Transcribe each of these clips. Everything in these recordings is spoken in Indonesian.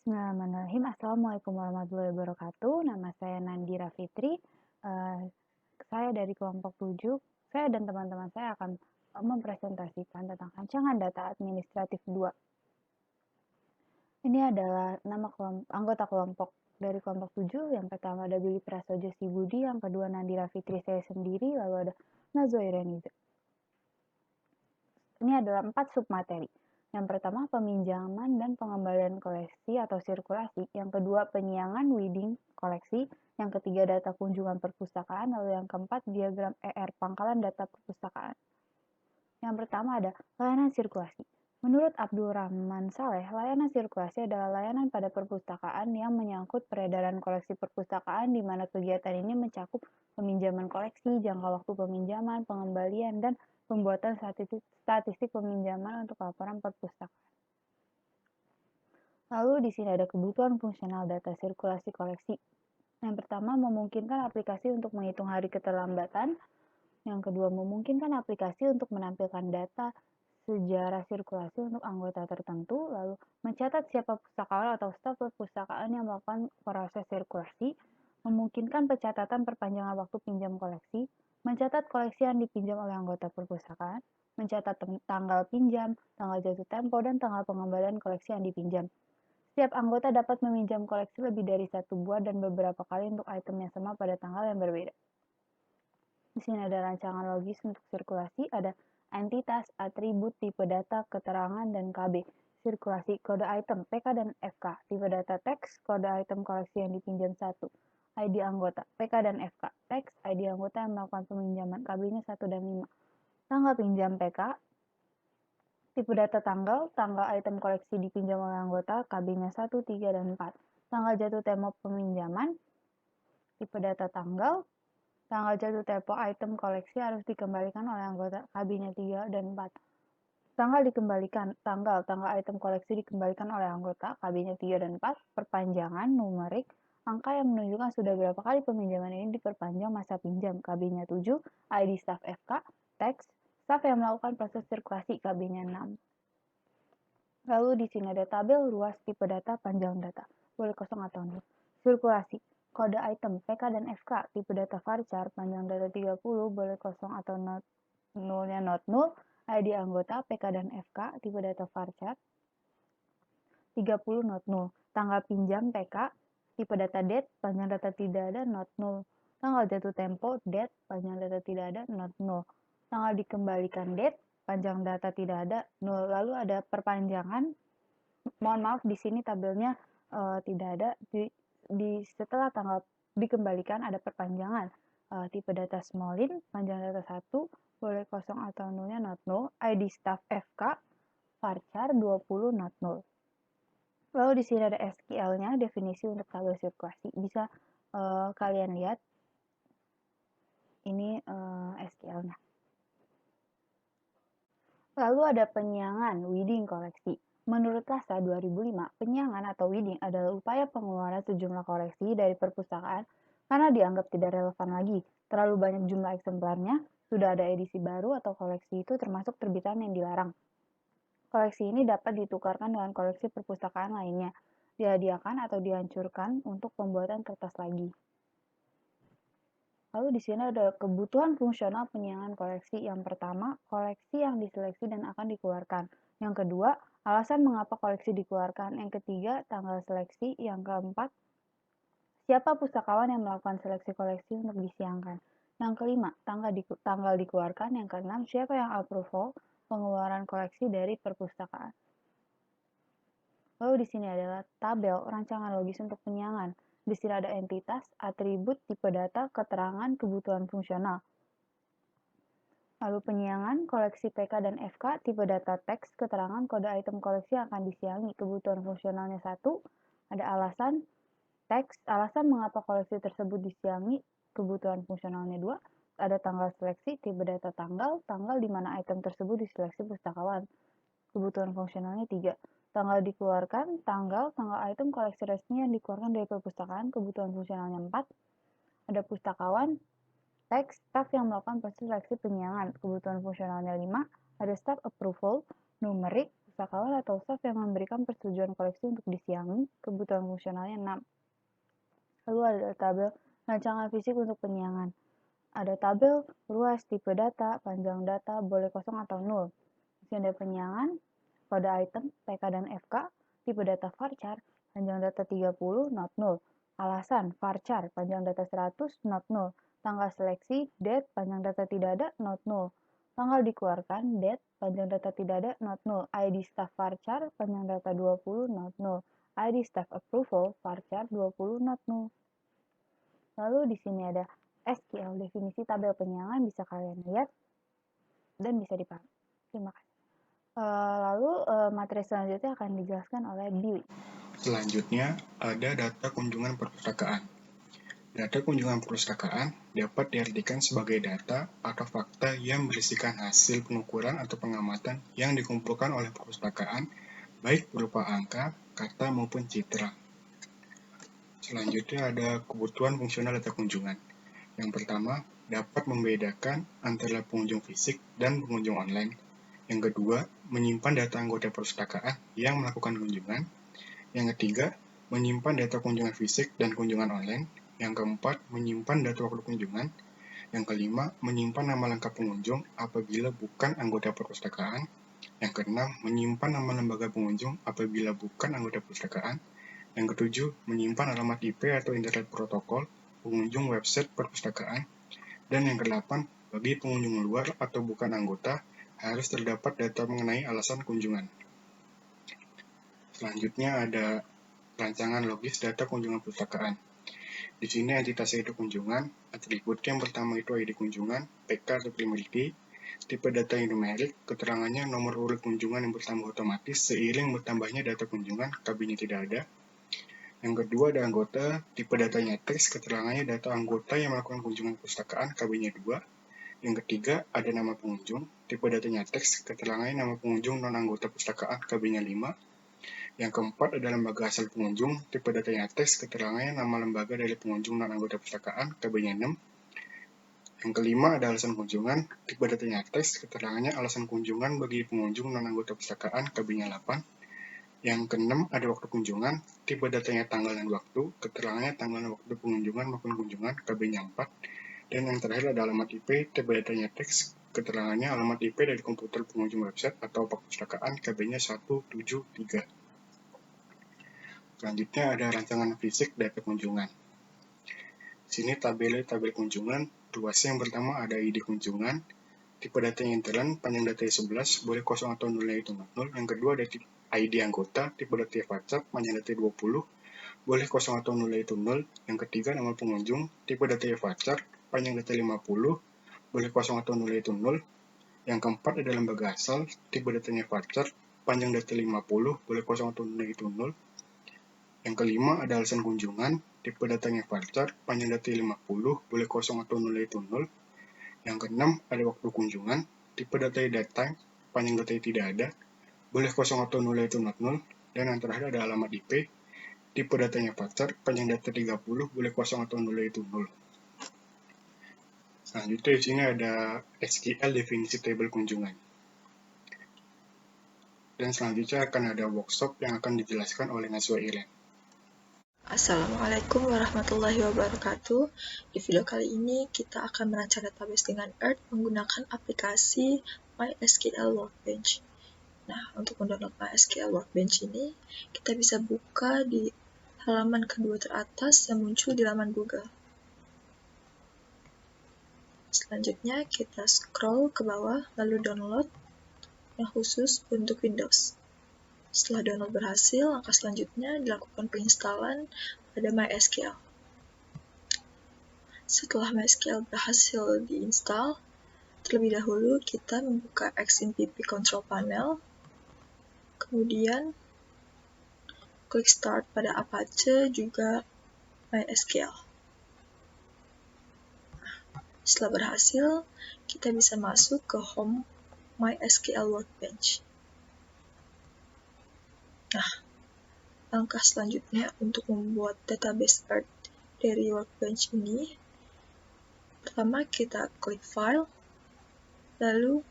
Bismillahirrahmanirrahim. Assalamualaikum warahmatullahi wabarakatuh. Nama saya Nandira Fitri. Eh, saya dari kelompok 7. Saya dan teman-teman saya akan mempresentasikan tentang rancangan data administratif 2. Ini adalah nama anggota kelompok dari kelompok 7. Yang pertama ada Billy Prasojo Sibudi, yang kedua Nandira Fitri saya sendiri, lalu ada Nazwa Ireniza. Ini adalah 4 submateri. Yang pertama, peminjaman dan pengembalian koleksi atau sirkulasi. Yang kedua, penyiangan wedding koleksi. Yang ketiga, data kunjungan perpustakaan. Lalu yang keempat, diagram ER pangkalan data perpustakaan. Yang pertama ada layanan sirkulasi. Menurut Abdul Rahman Saleh, layanan sirkulasi adalah layanan pada perpustakaan yang menyangkut peredaran koleksi perpustakaan, di mana kegiatan ini mencakup peminjaman koleksi, jangka waktu peminjaman, pengembalian, dan pembuatan statistik peminjaman untuk laporan perpustakaan. Lalu di sini ada kebutuhan fungsional data sirkulasi koleksi. Yang pertama, memungkinkan aplikasi untuk menghitung hari keterlambatan. Yang kedua, memungkinkan aplikasi untuk menampilkan data sejarah sirkulasi untuk anggota tertentu, lalu mencatat siapa pustakawan atau staf perpustakaan yang melakukan proses sirkulasi, memungkinkan pencatatan perpanjangan waktu pinjam koleksi, mencatat koleksi yang dipinjam oleh anggota perpustakaan, mencatat tanggal pinjam, tanggal jatuh tempo, dan tanggal pengembalian koleksi yang dipinjam. Setiap anggota dapat meminjam koleksi lebih dari satu buah dan beberapa kali untuk item yang sama pada tanggal yang berbeda. Di sini ada rancangan logis untuk sirkulasi, ada entitas, atribut, tipe data, keterangan, dan KB. Sirkulasi, kode item, PK dan FK. Tipe data teks, kode item koleksi yang dipinjam 1. ID anggota, PK dan FK. Teks, ID anggota yang melakukan peminjaman, KB-nya 1 dan 5. Tanggal pinjam PK, tipe data tanggal, tanggal item koleksi dipinjam oleh anggota, KB-nya 1, 3, dan 4. Tanggal jatuh tempo peminjaman, tipe data tanggal, tanggal jatuh tempo item koleksi harus dikembalikan oleh anggota, KB-nya 3 dan 4. Tanggal dikembalikan, tanggal item koleksi dikembalikan oleh anggota, KB-nya 3 dan 4. Perpanjangan numerik, angka yang menunjukkan sudah berapa kali peminjaman ini diperpanjang masa pinjam, KB-nya 7. ID staff FK, teks, staf yang melakukan proses sirkulasi, KB-nya 6. Lalu di sini ada tabel ruas tipe data panjang data, boleh kosong atau nol. Sirkulasi, kode item PK dan FK, tipe data varchar, panjang data 30, boleh kosong atau nolnya not null. ID anggota PK dan FK, tipe data varchar, 30 not null. Tanggal pinjam PK, tipe data date, panjang data tidak ada, not null. Tanggal jatuh tempo, date, panjang data tidak ada, not null. Tanggal dikembalikan date, panjang data tidak ada, null. Lalu ada perpanjangan, mohon maaf di sini tabelnya tidak ada, setelah tanggal dikembalikan ada perpanjangan. Tipe data smallin, panjang data 1, boleh kosong atau nolnya not null. ID staff FK, varchar 20 not null. Lalu di sini ada SQL-nya, definisi untuk tabel sirkulasi. Bisa kalian lihat, ini SQL-nya. Lalu ada penyiangan wedding koleksi. Menurut KASA 2005, penyiangan atau wedding adalah upaya pengeluaran sejumlah koleksi dari perpustakaan karena dianggap tidak relevan lagi. Terlalu banyak jumlah eksemplarnya, sudah ada edisi baru atau koleksi itu termasuk terbitan yang dilarang. Koleksi ini dapat ditukarkan dengan koleksi perpustakaan lainnya, dihadiahkan atau dihancurkan untuk pembuatan kertas lagi. Lalu di sini ada kebutuhan fungsional penyiangan koleksi. Yang pertama, koleksi yang diseleksi dan akan dikeluarkan. Yang kedua, alasan mengapa koleksi dikeluarkan. Yang ketiga, tanggal seleksi. Yang keempat, siapa pustakawan yang melakukan seleksi koleksi untuk disiangkan. Yang kelima, tanggal dikeluarkan. Yang keenam, siapa yang approval pengeluaran koleksi dari perpustakaan. Lalu di sini adalah tabel rancangan logis untuk penyiangan. Di sini ada entitas, atribut, tipe data, keterangan, kebutuhan fungsional. Lalu penyiangan, koleksi PK dan FK, tipe data teks, keterangan, kode item koleksi yang akan disiangi. Kebutuhan fungsionalnya 1, ada alasan, teks, alasan mengapa koleksi tersebut disiangi. Kebutuhan fungsionalnya 2, ada tanggal seleksi, tipe data tanggal, tanggal di mana item tersebut diseleksi pustakawan. Kebutuhan fungsionalnya 3, tanggal dikeluarkan, tanggal item koleksi resmi yang dikeluarkan dari perpustakaan. Kebutuhan fungsionalnya 4, ada pustakawan, teks, staf yang melakukan proses seleksi penyiangan. Kebutuhan fungsionalnya 5, ada staff approval, numerik, pustakawan atau staff yang memberikan persetujuan koleksi untuk disiangi, kebutuhan fungsionalnya 6. Lalu ada tabel rancangan fisik untuk penyiangan. Ada tabel ruas, tipe data, panjang data, boleh kosong atau 0. Ada penyiangan, kode item, PK dan FK, tipe data varchar, panjang data 30, not 0. Alasan, varchar, panjang data 100, not 0. Tanggal seleksi, date, panjang data tidak ada, not 0. Tanggal dikeluarkan, date, panjang data tidak ada, not 0. ID staff varchar, panjang data 20, not 0. ID staff approval, varchar 20, not 0. Lalu di sini ada SQL, definisi tabel penyiangan, bisa kalian lihat dan bisa dipahami. Terima kasih. Lalu materi selanjutnya akan dijelaskan oleh Billy. Selanjutnya ada data kunjungan perpustakaan. Data kunjungan perpustakaan dapat diartikan sebagai data atau fakta yang berisikan hasil pengukuran atau pengamatan yang dikumpulkan oleh perpustakaan, baik berupa angka, kata, maupun citra. Selanjutnya ada kebutuhan fungsional data kunjungan. Yang pertama, dapat membedakan antara pengunjung fisik dan pengunjung online. Yang kedua, menyimpan data anggota perpustakaan yang melakukan kunjungan. Yang ketiga, menyimpan data kunjungan fisik dan kunjungan online. Yang keempat, menyimpan data waktu kunjungan. Yang kelima, menyimpan nama lengkap pengunjung apabila bukan anggota perpustakaan. Yang keenam, menyimpan nama lembaga pengunjung apabila bukan anggota perpustakaan. Yang ketujuh, menyimpan alamat IP atau internet protokol pengunjung website perpustakaan. Dan yang kedelapan, bagi pengunjung luar atau bukan anggota, harus terdapat data mengenai alasan kunjungan. Selanjutnya ada rancangan logis data kunjungan perpustakaan. Di sini entitas yaitu kunjungan, atribut yang pertama itu ID kunjungan, PK atau primary key, tipe data yang numerik, keterangannya nomor urut kunjungan yang bertambah otomatis seiring bertambahnya data kunjungan, KB-nya tidak ada. Yang kedua ada anggota, tipe datanya teks, keterangannya data anggota yang melakukan kunjungan perpustakaan, KB-nya 2. Yang ketiga ada nama pengunjung, tipe datanya teks, keterangannya nama pengunjung non-anggota perpustakaan, KB-nya 5. Yang keempat ada lembaga asal pengunjung, tipe datanya teks, keterangannya nama lembaga dari pengunjung non-anggota perpustakaan, KB-nya 6. Yang kelima ada alasan kunjungan, tipe datanya teks, keterangannya alasan kunjungan bagi pengunjung non-anggota perpustakaan, KB-nya 8. Yang keenam ada waktu kunjungan, tipe datanya tanggal dan waktu, keterangannya tanggal dan waktu pengunjungan maupun kunjungan, KB-nya 4. Dan yang terakhir ada alamat IP, tipe datanya teks, keterangannya alamat IP dari komputer pengunjung website atau perpustakaan, KB-nya 173. Selanjutnya ada rancangan fisik data kunjungan. Sini tabel kunjungan, ruasnya yang pertama ada ID kunjungan, tipe datanya intern, panjang datanya 11, boleh kosong atau nolnya itu 0. Yang kedua ada ID anggota, tipe datanya WhatsApp, panjang datanya 20, boleh kosong atau nolnya itu 0. Yang ketiga nama pengunjung, tipe datanya WhatsApp, panjang datanya 50, boleh kosong atau nolnya itu 0. Yang keempat ada lembaga asal, tipe datanya WhatsApp, panjang datanya 50, boleh kosong atau nolnya itu 0. Yang kelima ada alasan kunjungan, tipe datanya varchar, panjang datanya 50, boleh kosong atau nolnya itu 0. Yang keenam ada waktu kunjungan, tipe datanya datang, panjang datanya tidak ada, boleh kosong atau nolnya itu not 0. Dan yang terakhir ada alamat IP, tipe datanya varchar, panjang data 30, boleh kosong atau nolnya itu 0. Selanjutnya di sini ada SQL definisi tabel kunjungan. Dan selanjutnya akan ada workshop yang akan dijelaskan oleh Najwa Iren. Assalamualaikum warahmatullahi wabarakatuh. Di video kali ini kita akan merancang database dengan Earth menggunakan aplikasi MySQL Workbench. Nah, untuk mendownload MySQL Workbench ini, kita bisa buka di halaman kedua teratas yang muncul di laman Google. Selanjutnya, kita scroll ke bawah, lalu download yang khusus untuk Windows. Setelah download berhasil, langkah selanjutnya dilakukan perinstalan pada MySQL. Setelah MySQL berhasil diinstal, terlebih dahulu kita membuka XMPP Control Panel, kemudian klik Start pada Apache juga MySQL. Setelah berhasil, kita bisa masuk ke Home MySQL Workbench. Nah, langkah selanjutnya untuk membuat database Earth dari Workbench ini, pertama kita klik File, lalu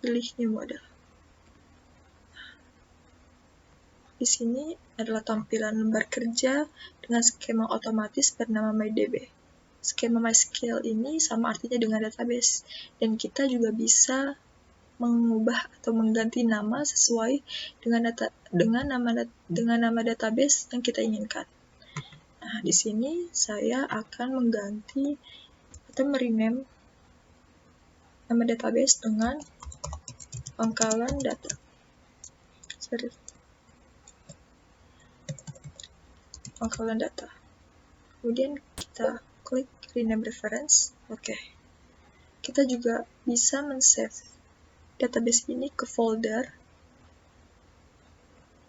pilih New Model. Di sini adalah tampilan lembar kerja dengan skema otomatis bernama MyDB. Skema MySQL ini sama artinya dengan database, dan kita juga bisa mengubah atau mengganti nama sesuai dengan nama database yang kita inginkan. Nah, di sini saya akan mengganti atau merename nama database dengan pangkalan data. Pangkalan data. Kemudian kita klik rename reference. Oke. Kita juga bisa men-save database ini ke folder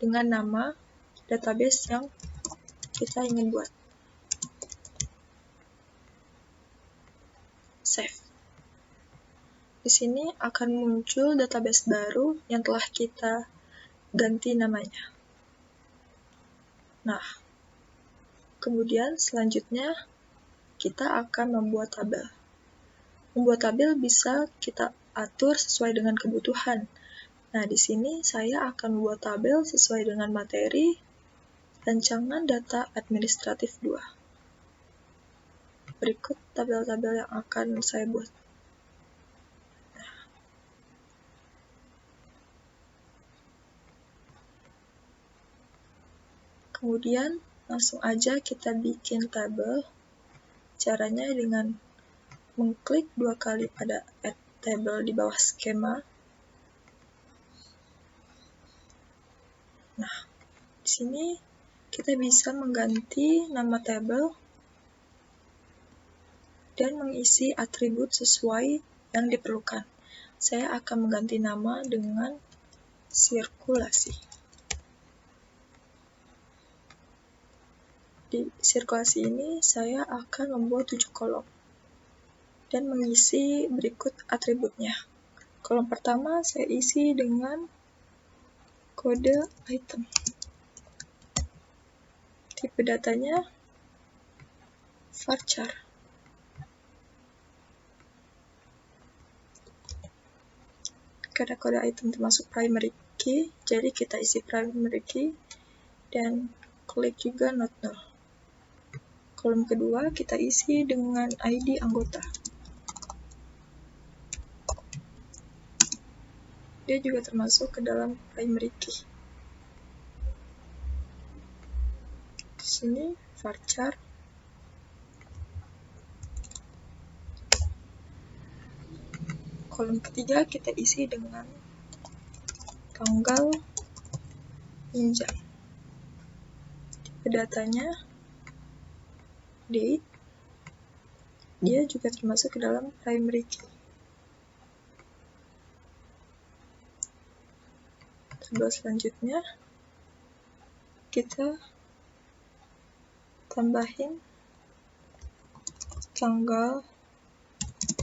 dengan nama database yang kita ingin buat. Save. Di sini akan muncul database baru yang telah kita ganti namanya. Nah, kemudian selanjutnya kita akan membuat tabel. Membuat tabel bisa kita atur sesuai dengan kebutuhan. Nah, di sini saya akan membuat tabel sesuai dengan materi rancangan data administratif 2. Berikut tabel-tabel yang akan saya buat. Kemudian langsung aja kita bikin tabel. Caranya dengan mengklik 2 kali pada add table di bawah skema. Nah, di sini kita bisa mengganti nama tabel dan mengisi atribut sesuai yang diperlukan. Saya akan mengganti nama dengan sirkulasi. Di sirkulasi ini saya akan membuat 7 kolom dan mengisi berikut atributnya. Kolom pertama saya isi dengan kode item. Tipe datanya varchar. Karena kode item termasuk primary key, jadi kita isi primary key dan klik juga not null. Kolom kedua kita isi dengan ID anggota. Dia juga termasuk ke dalam primary key. Di sini varchar. Kolom ketiga kita isi dengan tanggal pinjam. Tipe datanya date. Dia juga termasuk ke dalam primary key. Tabel selanjutnya kita tambahin tanggal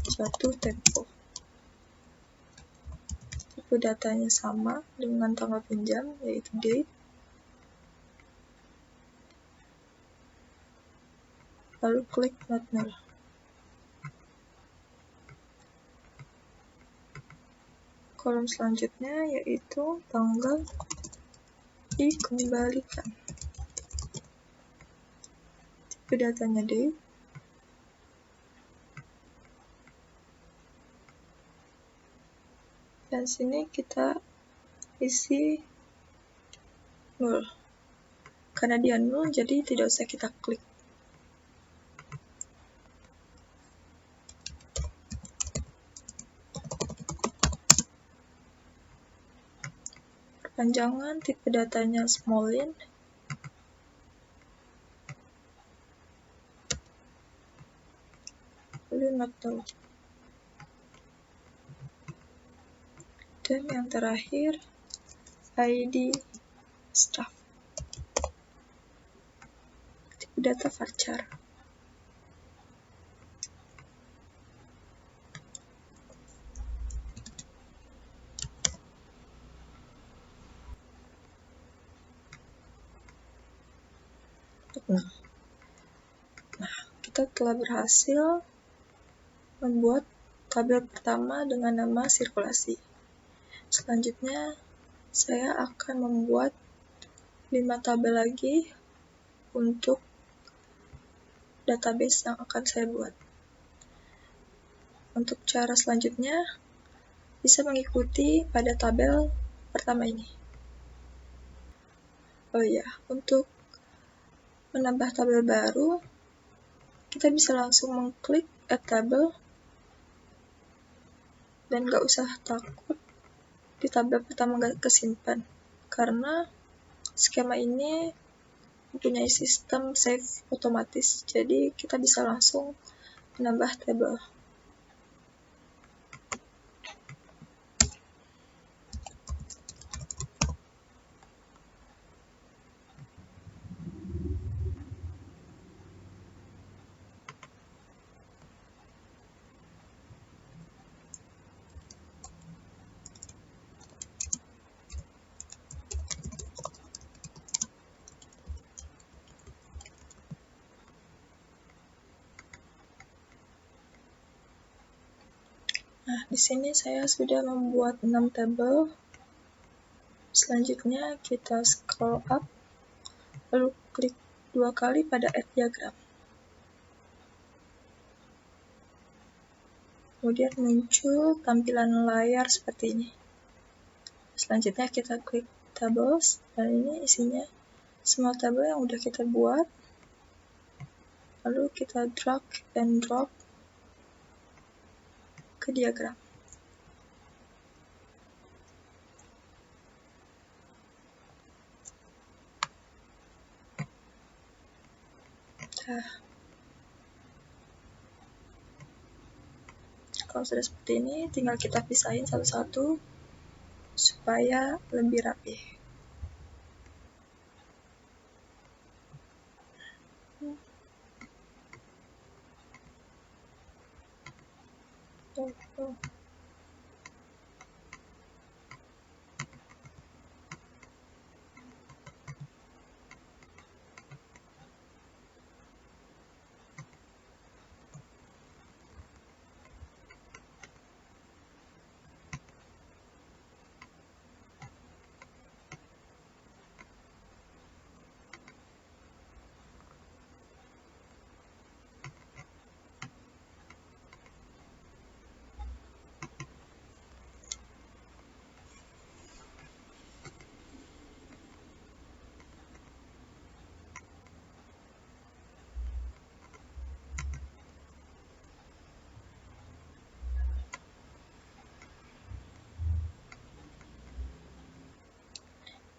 jatuh tempo. Tipe datanya sama dengan tanggal pinjam, yaitu date. Lalu klik not null. Kolom selanjutnya yaitu tanggal dikembalikan. Tipe datanya date. Dan sini kita isi 0. Karena dia 0, jadi tidak usah kita klik. Perpanjangan tipe datanya small int. Lalu not null. Dan yang terakhir ID staff. Tipe data varchar. Nah, kita telah berhasil membuat tabel pertama dengan nama sirkulasi. Selanjutnya, saya akan membuat 5 tabel lagi untuk database yang akan saya buat. Untuk cara selanjutnya, bisa mengikuti pada tabel pertama ini. Oh iya, untuk menambah tabel baru, kita bisa langsung mengklik add table dan nggak usah takut di tabel pertama nggak kesimpan, karena skema ini mempunyai sistem save otomatis, jadi kita bisa langsung menambah tabel. Nah, di sini saya sudah membuat 6 tabel. Selanjutnya kita scroll up, lalu klik 2 kali pada add diagram. Kemudian muncul tampilan layar seperti ini. Selanjutnya kita klik tables, dan ini isinya semua tabel yang udah kita buat. Lalu kita drag and drop ke diagram. Nah, kalau sudah seperti ini, tinggal kita pisahin satu-satu supaya lebih rapi.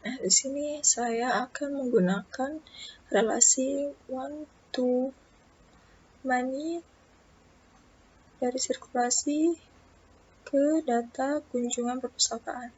Nah, di sini saya akan menggunakan relasi one to many dari sirkulasi ke data kunjungan perpustakaan.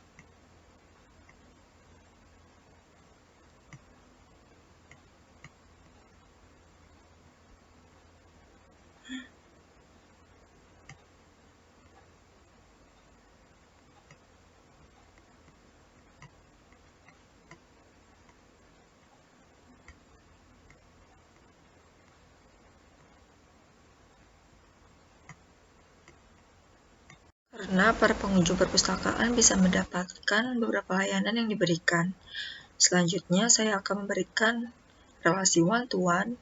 Karena para pengunjung perpustakaan bisa mendapatkan beberapa layanan yang diberikan. Selanjutnya, saya akan memberikan relasi one-to-one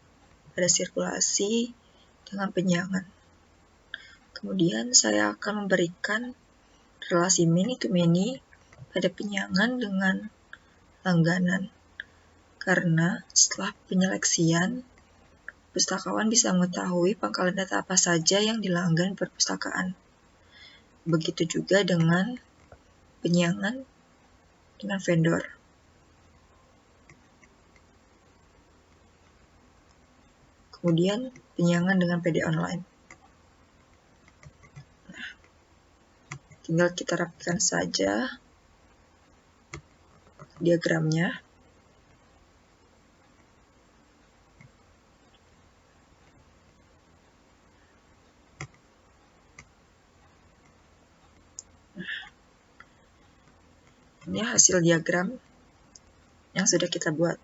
pada sirkulasi dengan penyiangan. Kemudian, saya akan memberikan relasi many-to-many pada penyiangan dengan langganan. Karena setelah penyeleksian, pustakawan bisa mengetahui pangkalan data apa saja yang dilanggan perpustakaan. Begitu juga dengan penyiangan dengan vendor. Kemudian penyiangan dengan PD online. Nah, tinggal kita rapikan saja diagramnya. Ini hasil diagram yang sudah kita buat.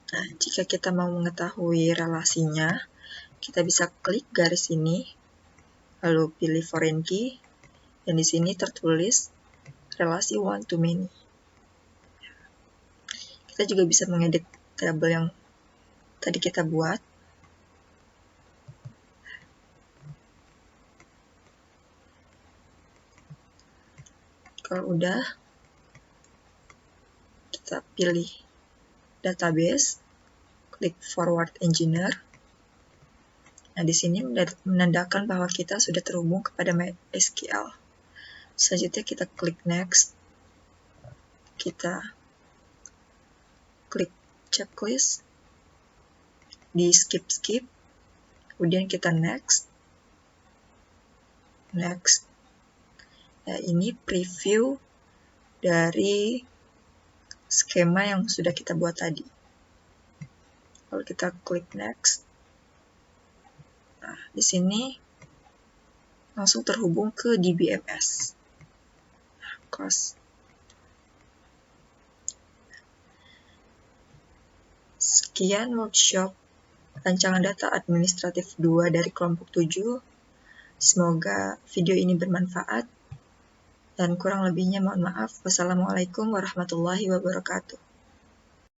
Nah, jika kita mau mengetahui relasinya, kita bisa klik garis ini, lalu pilih foreign key, dan di sini tertulis relasi one to many. Kita juga bisa mengedit tabel yang tadi kita buat. Kalau udah, kita pilih database, klik forward engineer. Nah, di sini menandakan bahwa kita sudah terhubung kepada MySQL. Selanjutnya kita klik next. Kita klik checklist. Di skip, kemudian kita next. Nah, ini preview dari skema yang sudah kita buat tadi. Kalau kita klik next, nah di sini langsung terhubung ke DBMS. Close. Sekian workshop rancangan data administratif 2 dari kelompok 7. Semoga video ini bermanfaat, dan kurang lebihnya mohon maaf. Wassalamualaikum warahmatullahi wabarakatuh.